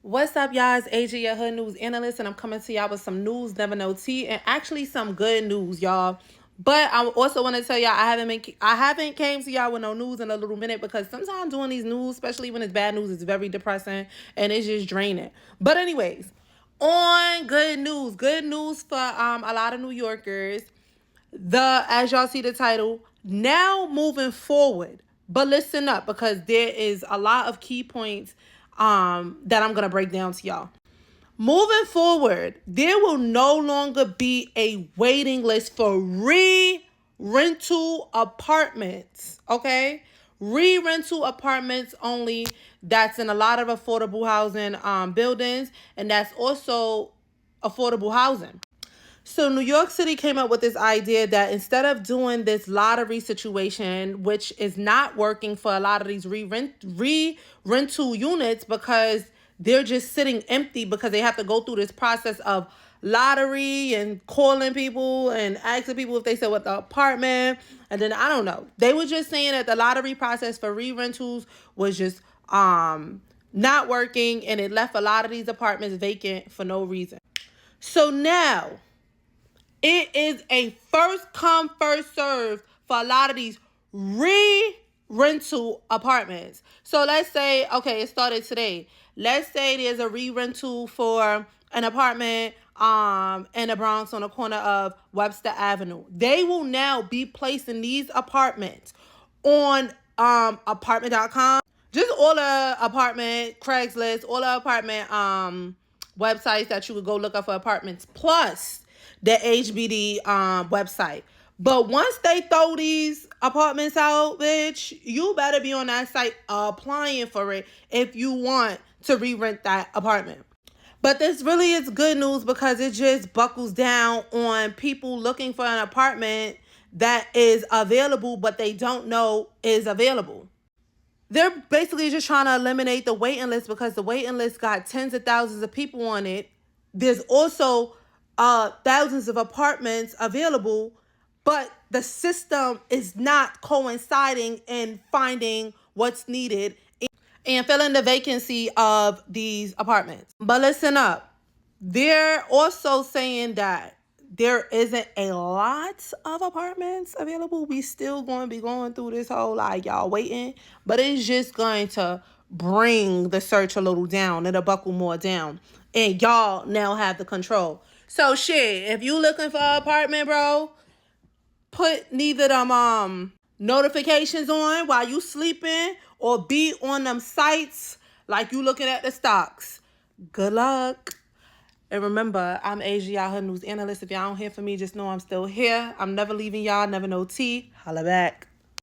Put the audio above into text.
What's up, y'all? It's AJ, your hood news analyst, and I'm coming to y'all with some news, never no tea, and actually some good news, y'all. But I also want to tell y'all I haven't came to y'all with no news in a little minute because sometimes doing these news, especially when it's bad news, is very depressing and it's just draining. But anyways, on good news for a lot of New Yorkers. As y'all see the title, now moving forward. But listen up because there is a lot of key points that I'm gonna break down to y'all. Moving forward, there will no longer be a waiting list for rental apartments. Okay, rental apartments only. That's in a lot of affordable housing buildings, and that's also affordable housing. So New York City came up with this idea that instead of doing this lottery situation, which is not working for a lot of these rental units because they're just sitting empty because they have to go through this process of lottery and calling people and asking people if they sell with the apartment. And then I don't know. They were just saying that the lottery process for rentals was just not working, and it left a lot of these apartments vacant for no reason. So now it is a first come, first serve for a lot of these rental apartments. So let's say, okay, it started today. Let's say there's a rental for an apartment in the Bronx on the corner of Webster Avenue. They will now be placing these apartments on apartment.com. Just all the apartment, Craigslist, all the apartment websites that you would go look up for apartments, plus the HBD website. But once they throw these apartments out, bitch, you better be on that site applying for it if you want to re-rent that apartment. But this really is good news because it just buckles down on people looking for an apartment that is available, but they don't know is available. They're basically just trying to eliminate the waiting list because the waiting list got tens of thousands of people on it. There's also thousands of apartments available, but the system is not coinciding in finding what's needed and filling the vacancy of these apartments. But listen up. They're also saying that there isn't a lot of apartments available. We still going to be going through this whole y'all waiting, but it's just going to bring the search a little down. It'll buckle more down, and y'all now have the control. So shit, if you looking for an apartment, bro, put neither them notifications on while you sleeping or be on them sites like you looking at the stocks. Good luck. And remember, I'm Asia, y'all hood news analyst. If y'all don't hear from me, just know I'm still here. I'm never leaving y'all, never no tea. Holla back.